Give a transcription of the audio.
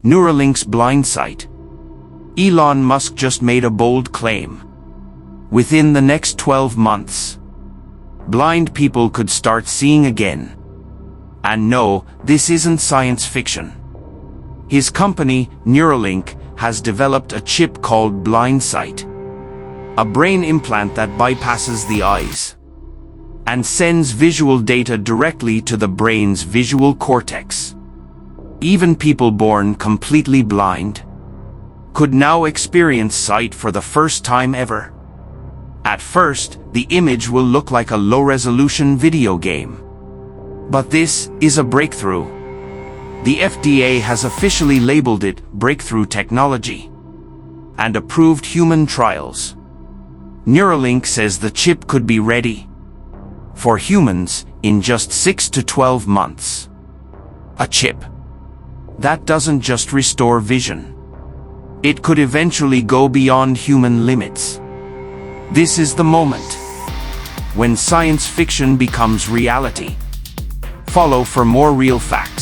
Neuralink's blind sight. Elon Musk just made a bold claim. Within the next 12 months, blind people could start seeing again. And no, this isn't science fiction. His company, Neuralink, has developed a chip called Blind Sight, a brain implant that bypasses the eyes and sends visual data directly to the brain's visual cortex. Even people born completely blind could now experience sight for the first time ever. At first, the image will look like a low-resolution video game. But this is a breakthrough. The FDA has officially labeled it breakthrough technology and approved human trials. Neuralink says the chip could be ready for humans in just 6 to 12 months. A chip that doesn't just restore vision. It could eventually go beyond human limits. This is the moment when science fiction becomes reality. Follow for more real facts.